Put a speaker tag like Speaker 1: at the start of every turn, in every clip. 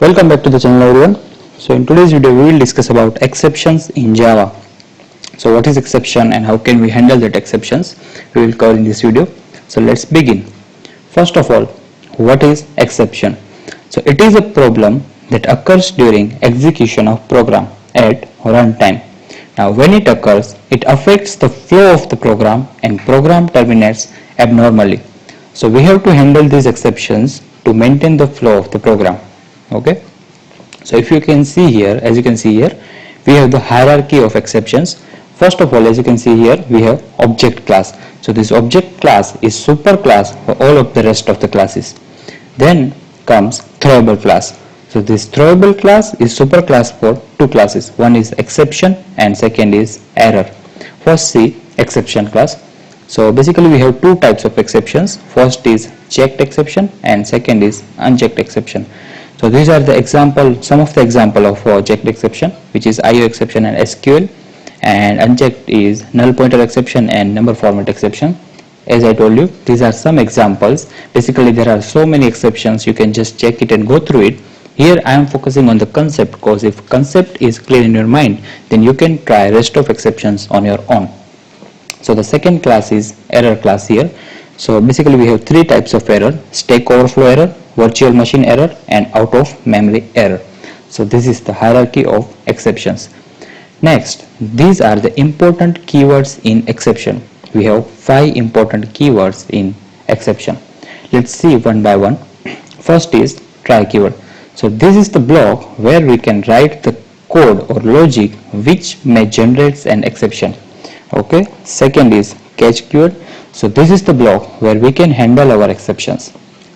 Speaker 1: Welcome back to the channel everyone. So in today's video we will discuss about exceptions in Java. So what is exception and how can we handle that exceptions, we will cover in this video. So let's begin. First of all, what is exception? So it is a problem that occurs during execution of program at runtime. Now when it occurs, it affects the flow of the program and program terminates abnormally. So we have to handle these exceptions to maintain the flow of the program. Okay, so if you can see here, as you can see here, we have the hierarchy of exceptions. First of all, as you can see here, we have object class. So this object class is super class for all of the rest of the classes. Then comes throwable class. So this throwable class is super class for two classes. One is exception and second is error. First see exception class. So basically we have two types of exceptions. First is checked exception and second is unchecked exception. So these are the example, some of the example of checked exception, which is IO exception and SQL, and unchecked is null pointer exception and number format exception. As I told you, these are some examples. Basically there are so many exceptions, you can just check it and go through it. Here I am focusing on the concept, because if concept is clear in your mind, then you can try rest of exceptions on your own. So the second class is error class here. So basically we have three types of error: stack overflow error, virtual machine error, and out of memory error. So this is the hierarchy of exceptions. Next, these are the important keywords in exception. We have 5 important keywords in exception. Let's see one by one. First is try keyword. So this is the block where we can write the code or logic which may generate an exception. Okay. Second is catch keyword. So this is the block where we can handle our exceptions.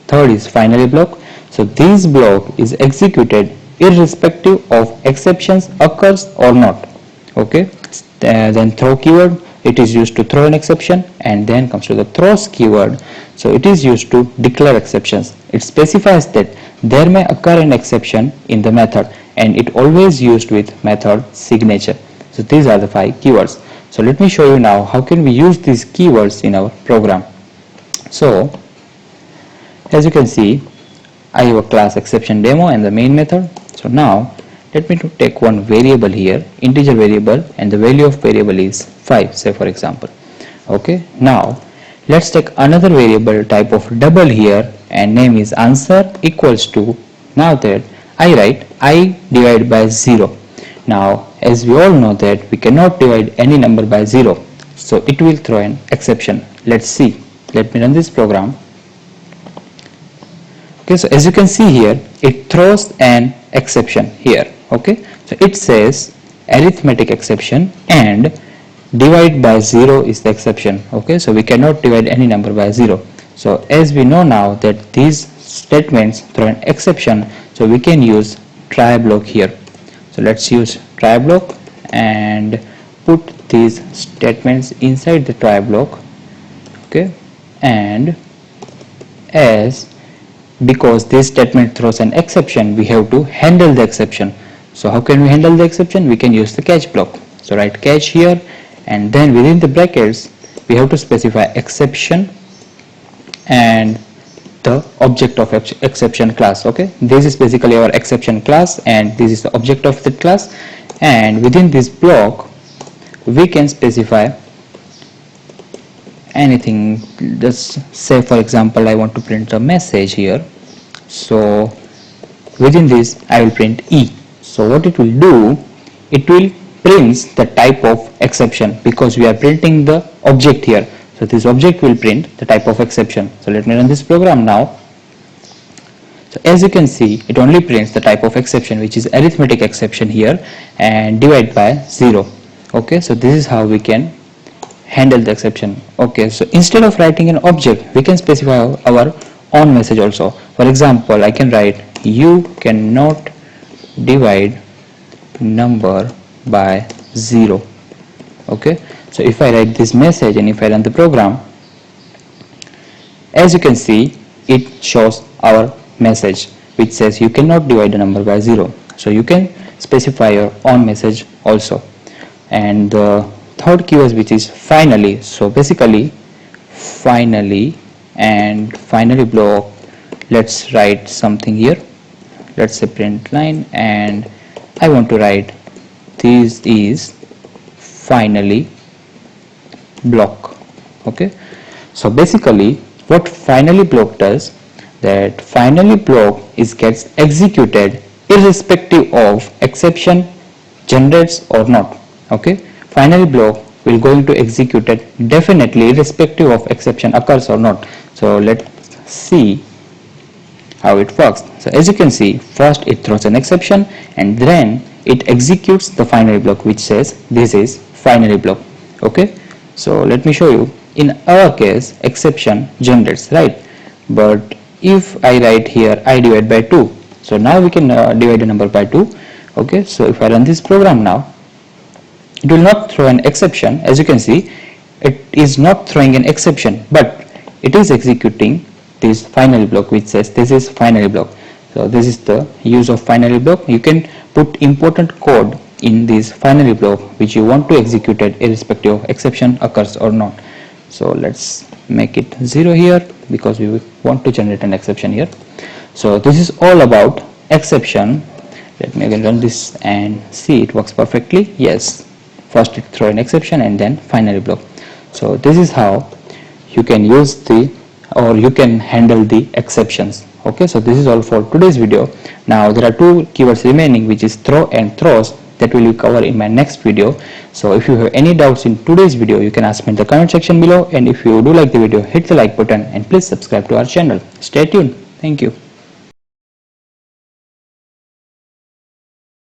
Speaker 1: Third is finally block. So this block is executed irrespective of exceptions occurs or not. Okay. Then throw keyword, it is used to throw an exception, and then comes to the throws keyword. So it is used to declare exceptions. It specifies that there may occur an exception in the method, and it always used with method signature. So these are the 5 keywords. So let me show you now how can we use these keywords in our program. So as you can see, I have a class exception demo and the main method. So now let me take one variable here, integer variable, and the value of variable is 5, say for example. Okay, now let's take another variable type of double here, and name is answer equals to, now that I write I divided by 0. Now as we all know that we cannot divide any number by 0, so it will throw an exception. Let's see. Let me run this program. Okay, so as you can see here, it throws an exception here. Okay, so it says arithmetic exception and divide by 0 is the exception. Okay, so we cannot divide any number by 0. So as we know now that these statements throw an exception, so we can use try block here. So let's use try block and put these statements inside the try block. Okay, and because this statement throws an exception, we have to handle the exception. So how can we handle the exception? We can use the catch block. So write catch here, and then within the brackets we have to specify exception and the object of exception class. Okay, this is basically our exception class and this is the object of the class, and within this block we can specify anything. Just say for example I want to print a message here, so within this I will print E. So what it will do, it will print the type of exception because we are printing the object here. So this object will print the type of exception. So let me run this program now. So as you can see, it only prints the type of exception, which is arithmetic exception here, and divide by 0. Okay, so this is how we can handle the exception. Okay, so instead of writing an object, we can specify our own message also. For example, I can write you cannot divide number by 0. Okay, so if I write this message and if I run the program, as you can see, it shows our message which says you cannot divide a number by 0. So you can specify your own message also. And the third keyword, which is finally. So basically finally and finally block, let's write something here. let's say print line, and I want to write this is finally block. Okay, so basically what finally block does, that finally block is gets executed irrespective of exception generates or not. Okay, finally block will going to execute it definitely irrespective of exception occurs or not. So let's see how it works. So as you can see, first it throws an exception and then it executes the finally block which says this is finally block. Okay, so let me show you. In our case exception generates, right? But if I write here I divide by 2, so now we can divide a number by 2. Okay, so if I run this program now, it will not throw an exception. As you can see, it is not throwing an exception, but it is executing this finally block which says this is finally block. So this is the use of finally block. You can put important code in this finally block which you want to execute it irrespective of exception occurs or not. So let's make it 0 here because we want to generate an exception here. So this is all about exception. Let me again run this and see it works perfectly. Yes, first it throw an exception and then finally block. So this is how you can use the, or you can handle the exceptions. Okay, so this is all for today's video. Now there are two keywords remaining, which is throw and throws, that will be covered in my next video. So if you have any doubts in today's video, you can ask me in the comment section below, and if you do like the video, hit the like button and please subscribe to our channel. Stay tuned. Thank you.